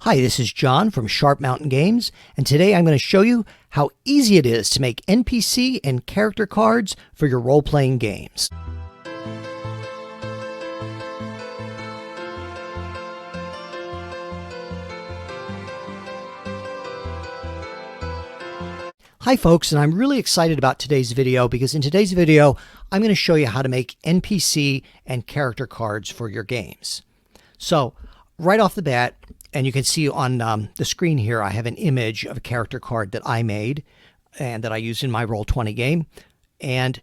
Hi, this is John from Sharp Mountain Games, and today I'm going to show you how easy it is to make NPC and character cards for your role-playing games. Hi folks, and I'm really excited about today's video because in today's video I'm going to show you how to make NPC and character cards for your games. So right off the bat, and you can see on the screen here, I have an image of a character card that I made and that I used in my Roll20 game. And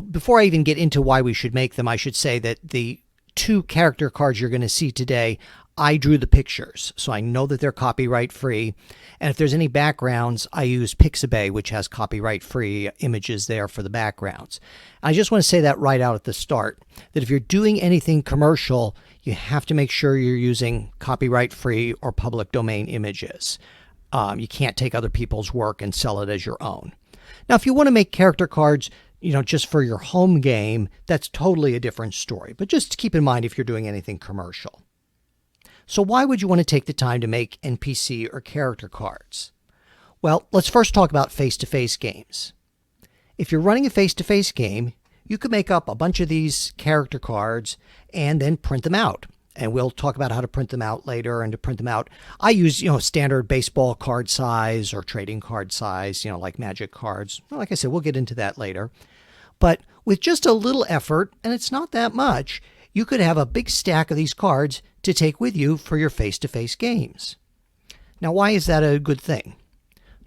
before I even get into why we should make them, I should say that the two character cards you're going to see today, I drew the pictures, so I know that they're copyright free. And if there's any backgrounds, I use Pixabay, which has copyright free images there for the backgrounds. I just want to say that right out at the start, that if you're doing anything commercial, you have to make sure you're using copyright free or public domain images. You can't take other people's work and sell it as your own. Now, if you want to make character cards, just for your home game, that's totally a different story. But just keep in mind if you're doing anything commercial. So why would you want to take the time to make NPC or character cards? Well, let's first talk about face-to-face games. If you're running a face-to-face game, you could make up a bunch of these character cards and then print them out. And we'll talk about how to print them out later. And to print them out, I use, standard baseball card size or trading card size, like Magic cards. Well, like I said, we'll get into that later. But with just a little effort, and it's not that much, you could have a big stack of these cards to take with you for your face-to-face games. Now, why is that a good thing?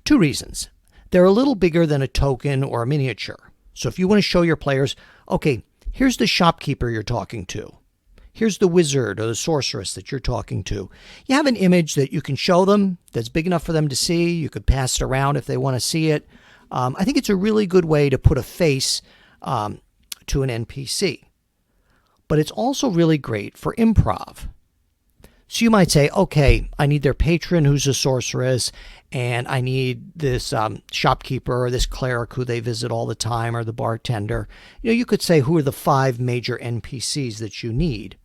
Two reasons. They're a little bigger than a token or a miniature. So if you want to show your players, okay, here's the shopkeeper you're talking to. Here's the wizard or the sorceress that you're talking to. You have an image that you can show them that's big enough for them to see. You could pass it around if they want to see it. I think it's a really good way to put a face to an NPC. But it's also really great for improv. So you might say, okay, I need their patron who's a sorceress, and I need this shopkeeper or this cleric who they visit all the time, or the bartender. You could say who are the 5 major NPCs that you need.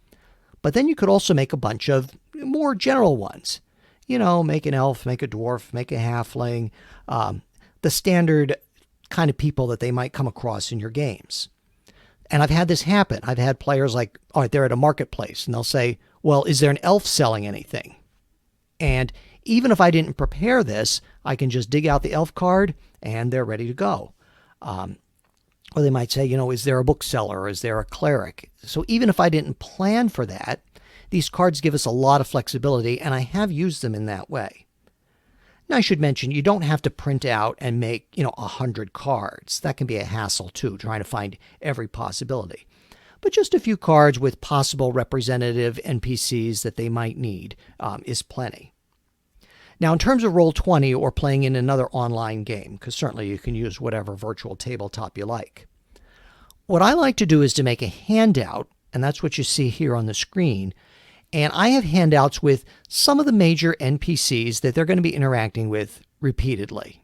But then you could also make a bunch of more general ones. Make an elf, make a dwarf, make a halfling, the standard kind of people that they might come across in your games. And I've had this happen. I've had players like, all right, they're at a marketplace, and they'll say, well, is there an elf selling anything? And even if I didn't prepare this, I can just dig out the elf card, and they're ready to go. Or they might say, is there a bookseller? Or is there a cleric? So even if I didn't plan for that, these cards give us a lot of flexibility, and I have used them in that way. Now, I should mention, you don't have to print out and make, 100 cards. That can be a hassle, too, trying to find every possibility. But just a few cards with possible representative NPCs that they might need is plenty. Now, in terms of Roll20 or playing in another online game, because certainly you can use whatever virtual tabletop you like, what I like to do is to make a handout, and that's what you see here on the screen. And I have handouts with some of the major NPCs that they're going to be interacting with repeatedly.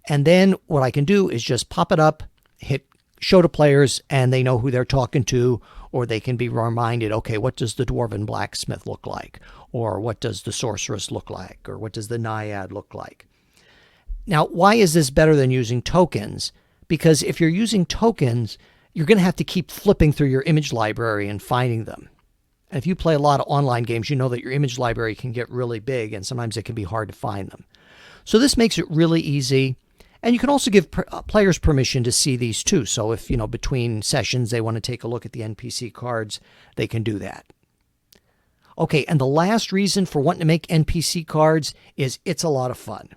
And then what I can do is just pop it up, hit show to players, and they know who they're talking to, or they can be reminded, okay, what does the dwarven blacksmith look like? Or what does the sorceress look like? Or what does the naiad look like? Now, why is this better than using tokens? Because if you're using tokens, you're going to have to keep flipping through your image library and finding them. And if you play a lot of online games, you know that your image library can get really big, and sometimes it can be hard to find them. So this makes it really easy. And you can also give players permission to see these too. So if, between sessions they want to take a look at the NPC cards, they can do that. Okay, and the last reason for wanting to make NPC cards is it's a lot of fun.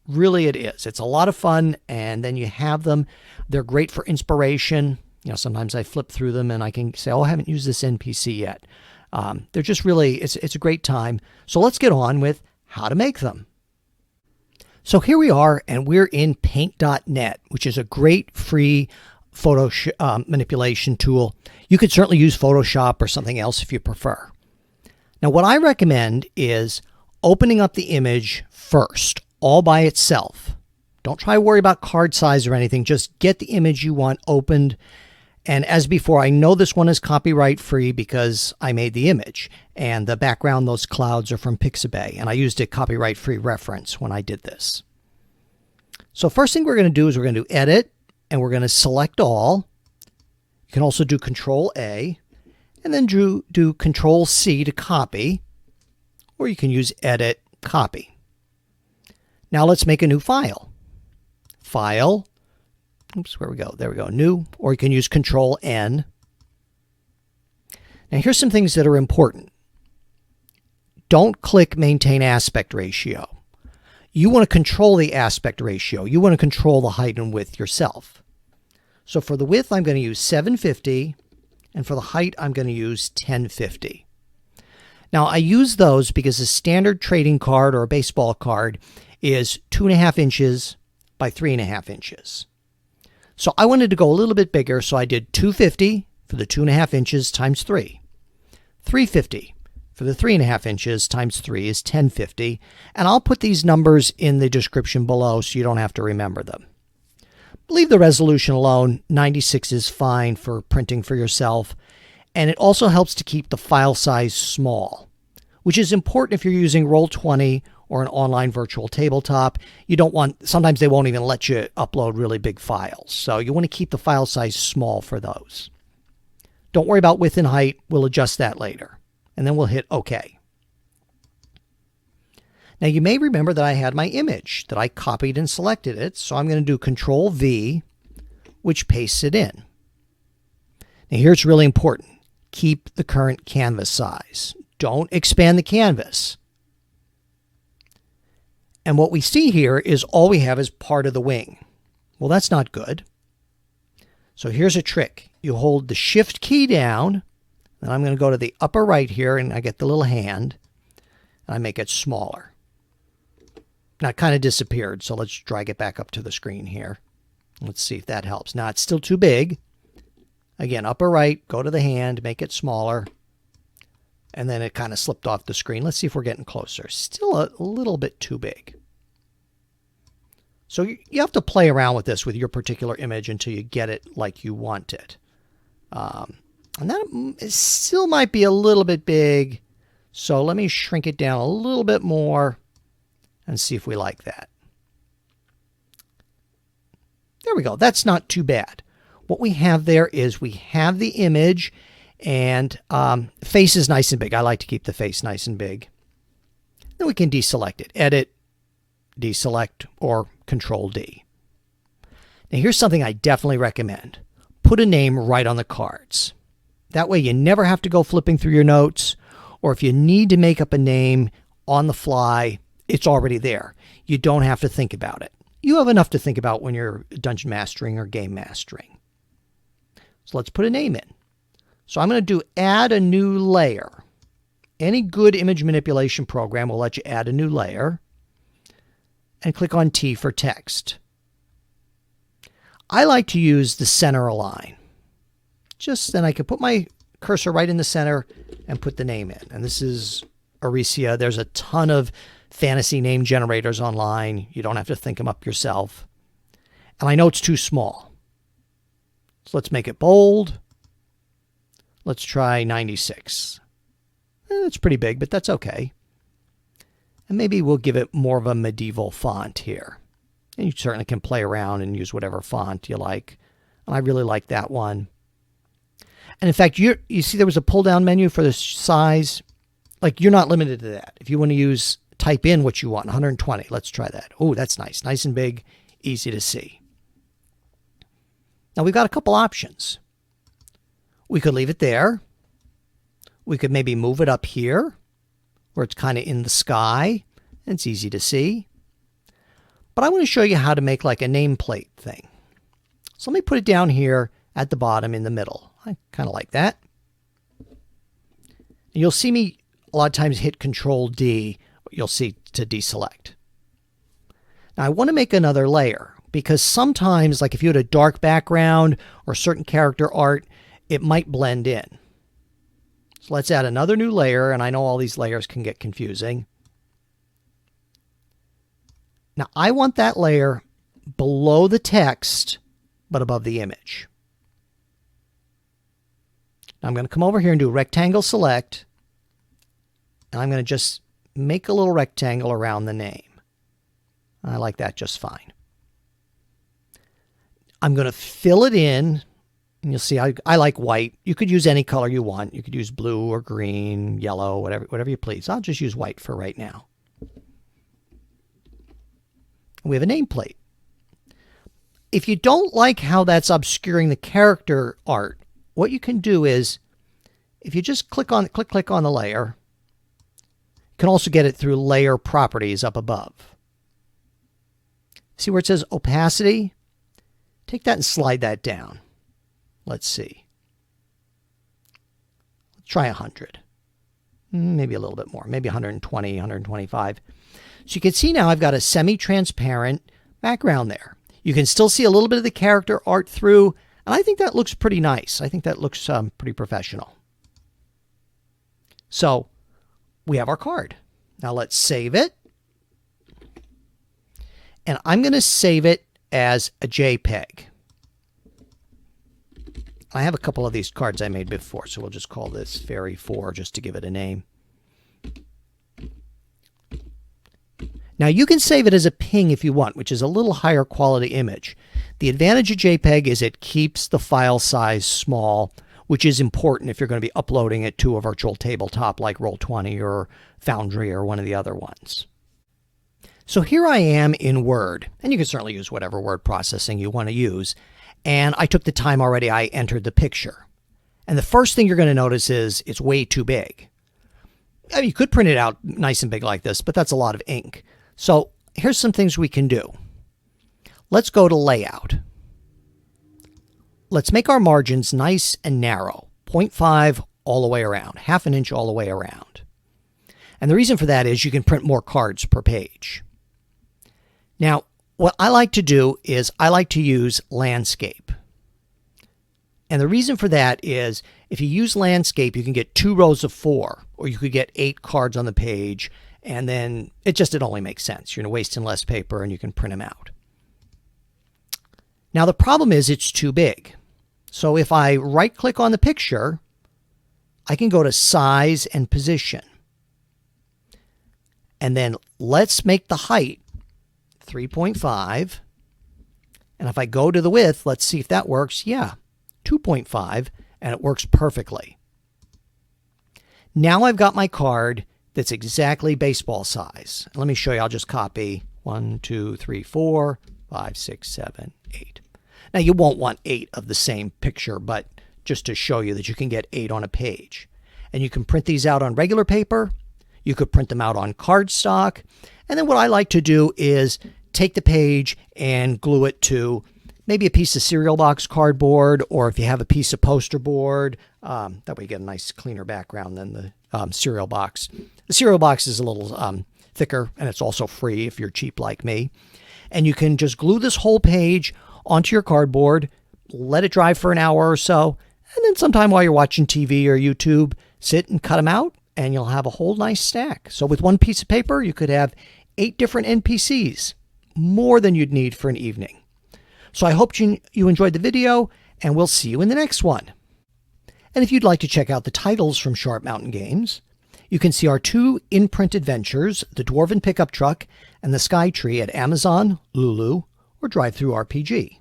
Really it is. It's a lot of fun, and then you have them. They're great for inspiration. Sometimes I flip through them and I can say, oh, I haven't used this NPC yet. They're just really, it's a great time. So let's get on with how to make them. So here we are, and we're in paint.net, which is a great free photo manipulation tool. You could certainly use Photoshop or something else if you prefer. Now, what I recommend is opening up the image first, all by itself. Don't try to worry about card size or anything. Just get the image you want opened, And as before, I know this one is copyright free because I made the image. And the background, those clouds are from Pixabay. And I used a copyright free reference when I did this. So first thing we're going to do is we're going to do edit and we're going to select all. You can also do Control A and then do Control C to copy, or you can use edit, copy. Now let's make a new file. File, oops, where we go? There we go, new, or you can use Control N. Now here's some things that are important. Don't click maintain aspect ratio. You want to control the aspect ratio. You want to control the height and width yourself. So for the width, I'm going to use 750, and for the height, I'm going to use 1050. Now I use those because a standard trading card or a baseball card is 2.5 inches by 3.5 inches. So I wanted to go a little bit bigger, so I did 250 for the 2.5 inches times 3. 350 for the 3.5 inches times 3 is 1050, and I'll put these numbers in the description below so you don't have to remember them. Leave the resolution alone. 96 is fine for printing for yourself, and it also helps to keep the file size small, which is important if you're using Roll20 or an online virtual tabletop. You don't want, sometimes they won't even let you upload really big files, so you want to keep the file size small for those. Don't worry about width and height. We'll adjust that later, and then we'll hit OK. Now you may remember that I had my image that I copied and selected it, so I'm going to do Control V, which pastes it in. Now here's really important. Keep the current canvas size. Don't expand the canvas. And what we see here is all we have is part of the wing. Well, that's not good. So here's a trick. You hold the Shift key down, and I'm going to go to the upper right here, and I get the little hand, and I make it smaller. Now it kind of disappeared, so let's drag it back up to the screen here. Let's see if that helps. Now it's still too big. Again, upper right, go to the hand, make it smaller. And then it kind of slipped off the screen. Let's see if we're getting closer. Still a little bit too big. So you have to play around with this with your particular image until you get it like you want it. And that still might be a little bit big. So let me shrink it down a little bit more and see if we like that. There we go. That's not too bad. What we have there is we have the image, and face is nice and big. I like to keep the face nice and big. Then we can deselect it. Edit, deselect, or Control D. Now here's something I definitely recommend. Put a name right on the cards. That way you never have to go flipping through your notes, or if you need to make up a name on the fly, it's already there. You don't have to think about it. You have enough to think about when you're dungeon mastering or game mastering. So let's put a name in. So I'm going to do add a new layer. Any good image manipulation program will let you add a new layer. And click on T for text. I like to use the center align. Just then I can put my cursor right in the center and put the name in. And this is Aricia. There's a ton of fantasy name generators online. You don't have to think them up yourself. And I know it's too small. So let's make it bold. Let's try 96. It's pretty big, but that's okay. And maybe we'll give it more of a medieval font here. And you certainly can play around and use whatever font you like. And I really like that one. And in fact, you see there was a pull-down menu for the size. Like, you're not limited to that. If you want to type in what you want, 120. Let's try that. Oh, that's nice. Nice and big, easy to see. Now we've got a couple options. We could leave it there. We could maybe move it up here where it's kind of in the sky and it's easy to see. But I want to show you how to make like a nameplate thing. So let me put it down here at the bottom in the middle. I kind of like that. You'll see me a lot of times hit Control D. You'll see to deselect. Now I want to make another layer because sometimes, like if you had a dark background or certain character art, it might blend in. So let's add another new layer, and I know all these layers can get confusing. Now I want that layer below the text, but above the image. Now I'm going to come over here and do rectangle select. And I'm going to just make a little rectangle around the name. I like that just fine. I'm going to fill it in. And you'll see I like white. You could use any color you want. You could use blue or green, yellow, whatever you please. I'll just use white for right now. We have a nameplate. If you don't like how that's obscuring the character art, what you can do is, if you just click on the layer, you can also get it through layer properties up above. See where it says opacity? Take that and slide that down. Let's see. Let's try 100. Maybe a little bit more. Maybe 120, 125. So you can see now I've got a semi-transparent background there. You can still see a little bit of the character art through, and I think that looks pretty nice. I think that looks pretty professional. So we have our card. Now let's save it. And I'm going to save it as a JPEG. I have a couple of these cards I made before, so we'll just call this Fairy 4 just to give it a name. Now you can save it as a PNG if you want, which is a little higher quality image. The advantage of JPEG is it keeps the file size small, which is important if you're going to be uploading it to a virtual tabletop like Roll20 or Foundry or one of the other ones. So here I am in Word, and you can certainly use whatever word processing you want to use. And I took the time already. I entered the picture. And the first thing you're going to notice is it's way too big. I mean, you could print it out nice and big like this, but that's a lot of ink. So here's some things we can do. Let's go to Layout. Let's make our margins nice and narrow, 0.5 all the way around, ½ an inch all the way around. And the reason for that is you can print more cards per page. Now, what I like to do is I like to use landscape. And the reason for that is if you use landscape, you can get 2 rows of 4, or you could get 8 cards on the page, and then it only makes sense. You're wasting less paper and you can print them out. Now the problem is it's too big. So if I right click on the picture, I can go to size and position. And then let's make the height 3.5. And if I go to the width, let's see if that works. Yeah, 2.5, and it works perfectly. Now I've got my card that's exactly baseball size. Let me show you. I'll just copy 1, 2, 3, 4, 5, 6, 7, 8. Now you won't want 8 of the same picture, but just to show you that you can get 8 on a page. And you can print these out on regular paper. You could print them out on cardstock. And then what I like to do is take the page and glue it to maybe a piece of cereal box cardboard, or if you have a piece of poster board, that way you get a nice cleaner background than the cereal box. The cereal box is a little thicker, and it's also free if you're cheap like me. And you can just glue this whole page onto your cardboard, let it dry for an hour or so, and then sometime while you're watching TV or YouTube, sit and cut them out, and you'll have a whole nice stack. So with one piece of paper, you could have 8 different NPCs, more than you'd need for an evening. So I hope you enjoyed the video, and we'll see you in the next one. And if you'd like to check out the titles from Sharp Mountain Games, you can see our 2 in-print adventures, The Dwarven Pickup Truck and The Sky Tree, at Amazon, Lulu, or drivethrurpg.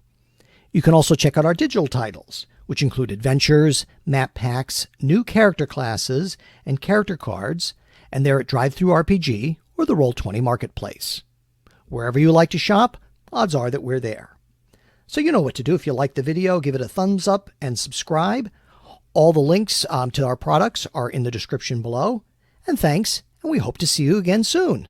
You can also check out our digital titles, which include adventures, map packs, new character classes, and character cards, and they're at drivethrurpg or the Roll20 Marketplace. Wherever you like to shop, odds are that we're there. So you know what to do. If you like the video, give it a thumbs up and subscribe. All the links to our products are in the description below. And thanks, and we hope to see you again soon.